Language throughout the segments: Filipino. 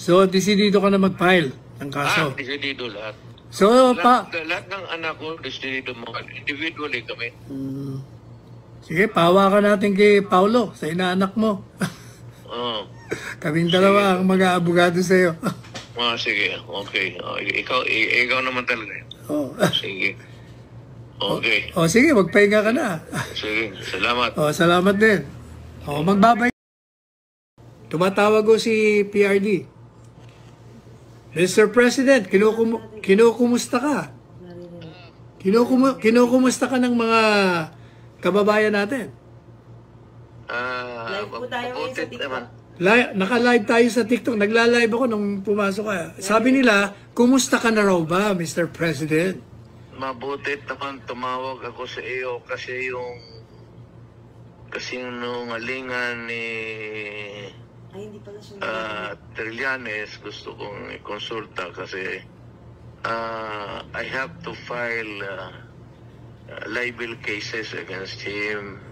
So, desidido ka na mag-file ng kaso. Desidido lahat. So, Lahat ng anak ko, desidido mo. Individually kami. Sige, pahawakan natin kay Paulo, sa inaanak mo. Oo. Kaming dalawa ang mag-aabogado sa'yo. Sige, okay. Ikaw naman talaga. Oh. Sige. Okay. Sige, magpahinga ka na. Sige, salamat. Salamat din. Magbabay. Tumatawag ko si PRD. Mr. President, kinukumusta ka? Kinukumusta ka ng mga kababayan natin? Live po tayo ngayon sa TikTok. Naka-live tayo sa TikTok. Nagla-live ako nung pumasok ka. Sabi nila, kumusta ka na raw ba, Mr. President? Mabuti naman tumawag ako sa iyo kasi yung alingan ni Trillanes gusto kong ikonsulta kasi I have to file libel cases against him.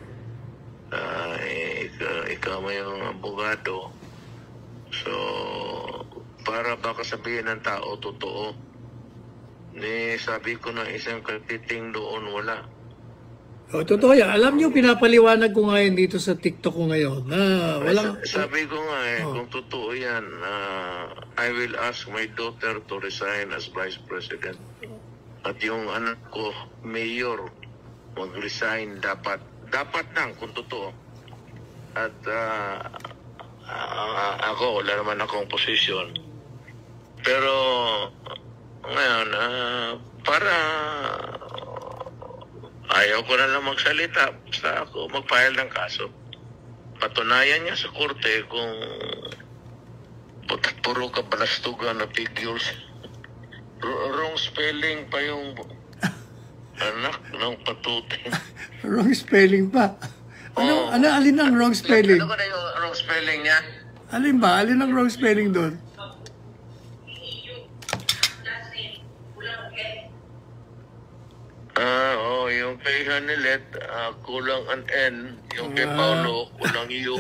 Ikaw may yung abogado. So, para baka sabihin ng tao, totoo. Sabi ko na isang katiting doon, wala. Totoo yan. Alam niyo, pinapaliwanag ko ngayon dito sa TikTok ko ngayon na walang... Sabi ko nga kung totoo yan, I will ask my daughter to resign as Vice President. At yung anak ko, Mayor, mag-resign dapat. Dapat lang kung totoo. At ako, wala naman akong posisyon. Pero ngayon, para ayaw ko na lang magsalita, basta ako mag-file ng kaso. Patunayan niya sa korte kung puro kabalastugan na figures. Wrong spelling pa yung anak ng patutin. Wrong spelling pa. Alin ang wrong spelling? Ano na yung wrong spelling niya? Alin ba? Alin ang wrong spelling doon? Yung kay Hanilet, kulang an N. Yung kay Paulo, kulang U.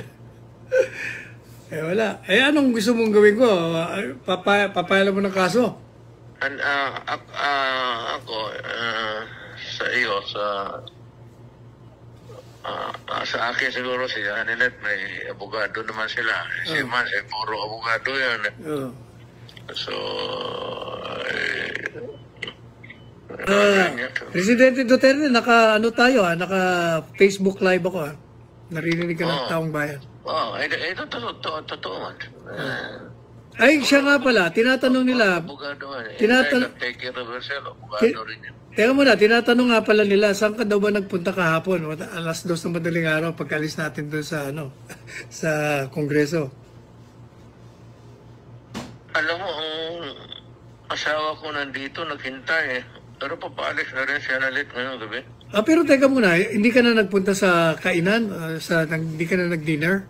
Wala. Anong gusto mong gawin ko? Papayala mo ng kaso? Ako, sa iyo, sa akin siguro si Hanilet, may abogado naman sila. Si Man, puro abogado yan. So, Presidente Duterte, naka Facebook live ako. Narinig ka ng taong bayan. Ito totoo man. Ay, siya nga pala, tinatanong nila. Teka muna, tinatanong nga pala nila, saan ka daw ba nagpunta kahapon? 2:00 ng madaling araw, pagkalis natin doon sa, sa Kongreso. Alam mo, ang asawa ko nandito, naghintay Pero papaalis na rin siya nalit ngayong gabi. Pero teka muna, hindi ka na nagpunta sa kainan? Hindi ka na nag-dinner?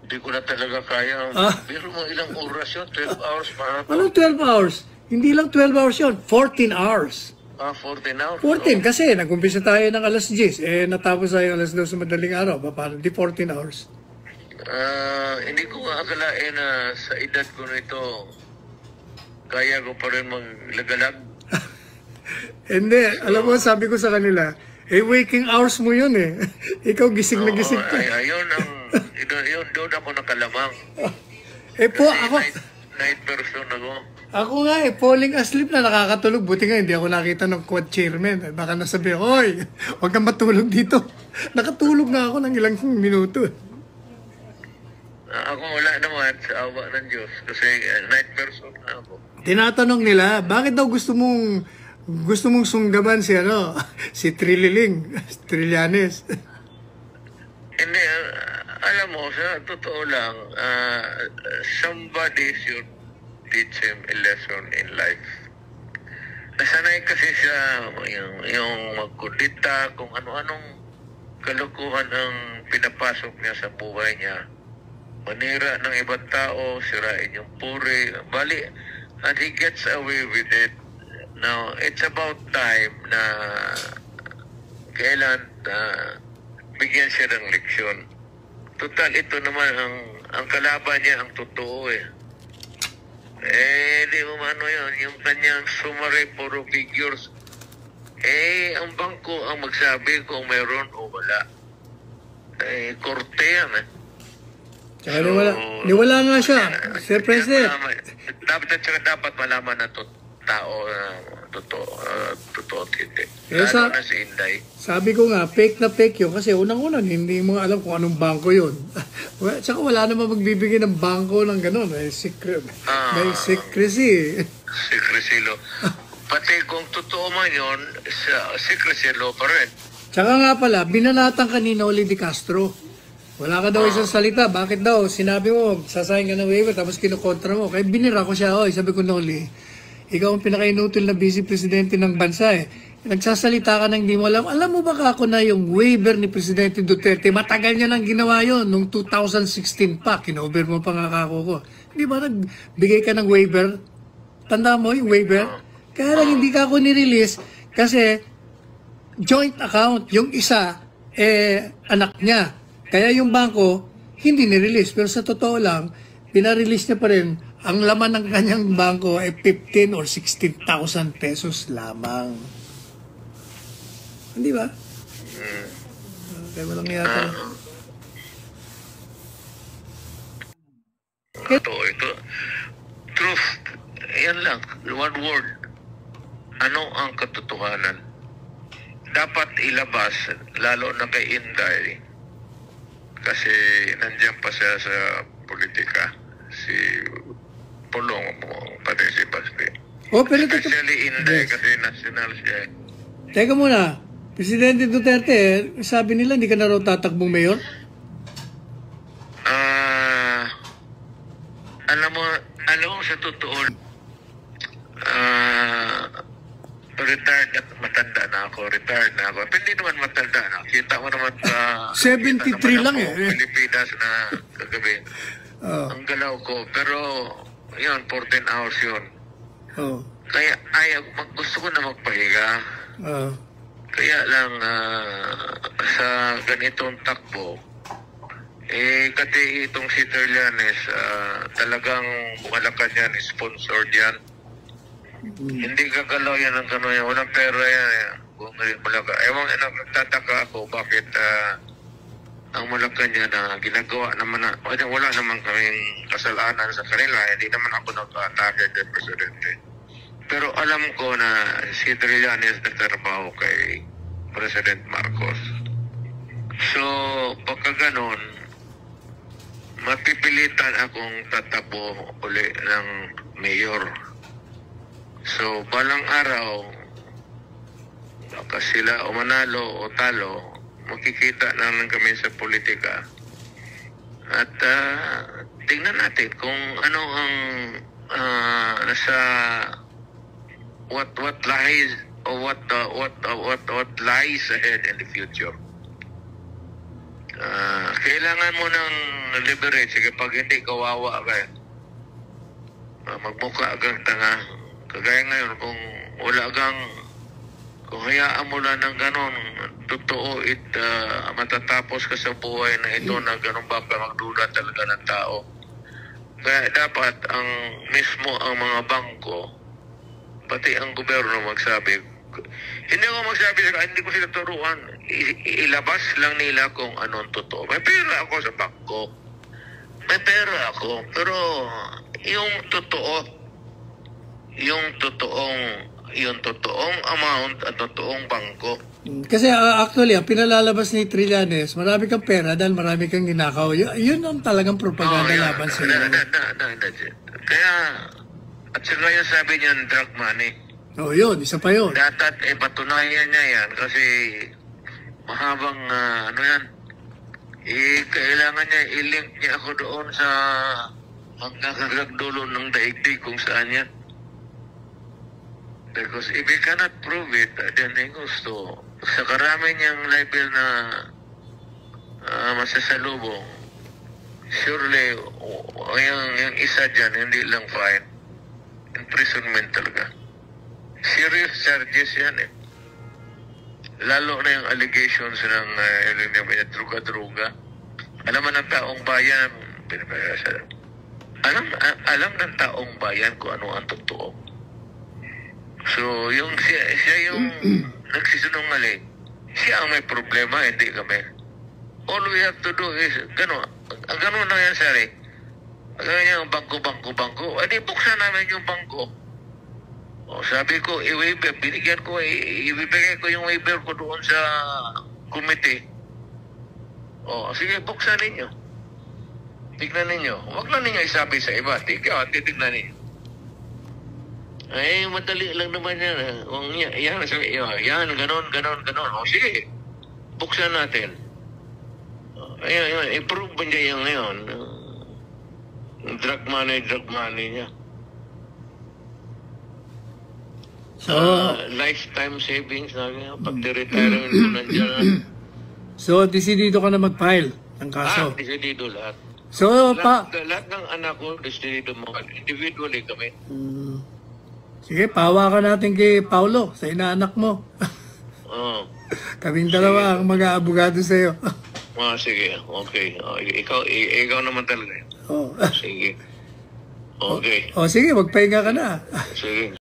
Hindi ko na talaga kaya. Pero mo ilang oras yun? 12 hours para to. Anong 12 hours? Hindi lang 12 hours yun, 14 hours. 14 hours? 14, kasi nag-umpisa tayo ng 10:00. Natapos tayo 2:00 sa madaling araw. Paano? Di 14 hours. Hindi ko nga akalain na sa edad ko nito, kaya ko pa rin maglagalag. Hindi, alam mo, sabi ko sa kanila, waking hours mo yun eh. Ikaw gising na gising ka. Ayun, doon ako nakalamang. Ako... Night person ako. Ako nga falling asleep na nakakatulog. Buti nga, hindi ako nakita ng quad chairman. Baka nasabi, hoy, huwag kang matulog dito. Nakatulog nga ako ng ilang minuto. Ako wala naman sa awa ng Diyos kasi night person na ako. Tinatanong nila, bakit daw gusto mong sunggaban si si Trillanes? Hindi, alam mo, sa totoo lang, somebody should teach him a lesson in life. Nasanay kasi siya yung magkudita, kung ano-anong kalukuhan ang pinapasok niya sa buhay niya. Manira ng ibang tao, sirain yung puri, bali, and he gets away with it. Now, it's about time na kailan bigyan siya ng leksyon. Total, ito naman ang kalaban niya, ang totoo eh. Di umano yun, yung kanyang summary puro figures. Ang bangko ang magsabi kung mayroon o wala. Korte yan eh. Tsaka niwala nga siya, Sir President. Dapat malaman na tao, totoo at hindi. Yes, Lalo na si Inday. Sabi ko nga, fake na fake yun kasi unang-unang hindi mo alam kung anong bangko yun. Tsaka wala naman magbibigay ng bangko ng gano'n. May secrecy. Secrecy law. Pati kung totoo man yun, secrecy law pa rin. Tsaka nga pala, binanatan ka ni Noli de Castro. Wala ka daw isang salita. Bakit daw? Sinabi mo, sasayin ka ng waiver, tapos kinukontra mo. Kaya binira ko siya, sabi ko, Noli, ikaw ang pinaka-inutil na vice presidente ng bansa eh. Nagsasalita ka nang hindi mo alam. Alam mo ba ako na yung waiver ni Presidente Duterte, matagal niya nang ginawa yon nung 2016 pa. Kinover mo pa nga ako ko. Di ba nagbigay ka ng waiver? Tanda mo yung waiver? Kaya lang hindi ka ako nirelease kasi joint account. Yung isa, anak niya. Kaya yung bangko, hindi nirelease. Pero sa totoo lang, pinarelease niya pa rin. Ang laman ng kanyang bangko ay 15 or 16,000 pesos lamang. Hindi ba? Kaya walang yata. Ito. Truth. Yan lang. One word. Ano ang katotohanan? Dapat ilabas, lalo na kay Inday. Kasi nandiyan pa siya sa politika. Si Pulong mo, pati si Basti. Pero Especially Inday, kasi national siya. Teka muna, Presidente Duterte, sabi nila hindi ka na raw tatakbong mayor? Alam mo sa totoo, retired at matanda na ako. Hindi naman matanda na. Kita mo naman sa... 73 lang Pilipinas na kagabi. Ang galaw ko. Pero, yun, 14 hours yun. Kaya gusto ko na magpahiga. Kaya lang, sa ganitong takbo, kasi itong si Terlianes, talagang Malacan yan, sponsored yan. Hindi gagalaw yan ng gano'n yan. Walang pera yan. Ewan, nagtataka ako bakit ang Malacan yan na ginagawa naman na, wala naman kaming kasalanan sa kanila. Hindi naman ako nag-atake kay Presidente. Pero alam ko na si Trillanes nagtrabaho kay President Marcos. So, pagka ganon, mapipilitan akong tatakbo uli ng mayor. So, balang araw, baka sila o manalo o talo, makikita naman kami sa politika. At tingnan natin kung ano ang nasa what lies or what lies ahead in the future. Kailangan mo ng leverage kapag hindi kawawa ka. Magmukha kang tanga. Kagaya ngayon, kung hayaan mo lang ng ganon, totoo matatapos ka sa buhay na ito na ganon baka magduda talaga ng tao. Kaya dapat ang mga bangko, pati ang gobyerno magsabi. Hindi ko sila turuan. Ilabas lang nila kung anong totoo. May pera ako sa bangko. Pero yung totoong amount at totoong bangko. Kasi actually, ang pinalalabas ni Trillanes, marami kang pera dahil marami kang ninakaw. Yun ang talagang propaganda laban sa iyo. Kaya, at saka yung sabi niya, drug money. Yun, isa pa yun. Dapat patunayan niya yan kasi mahabang kailangan niya i-link niya ako doon sa hanggang dulo ng daigdig kung saan yan. Because if he cannot prove it, then gusto sa karami niyang level na masasalubong, surely yung isa dyan, hindi lang fine, imprisonment talaga. Serious charges yan eh. Lalo na yung allegations ng druga-druga. Alam mo ng taong bayan, alam ng taong bayan kung ano ang totoo. So, yung siya yung nagsisinungaling, siya ang may problema, hindi kami. All we have to do is, gano'n na yan, sari. Ganyan yung bangko. Adi, buksan namin yung bangko. O, sabi ko, i-waiver, ibibigay ko yung waiver ko doon sa committee. O, sige, buksan ninyo. Tignan ninyo. Huwag lang ninyo isabi sa iba. Titignan ninyo. Ay, madali lang naman yan. Yan, ganon. O, sige, buksan natin. Ayun, i-prove ba niya yung ngayon? Drug money niya. So, Lifetime savings na pag retirement mo nandiyan. so, desidido ka na mag-file ng kaso. Decidido lahat. So, Lahat ng anak ko, decidido mo. Individually kami. Sige, pahawakan natin kay Paulo, sa inaanak mo. Oo. Kaming dalawa ang mag-aabogado sa'yo. Sige, okay. Ikaw naman talaga. Oh. Sige. Okay. Sige, magpahinga ka na. Sige.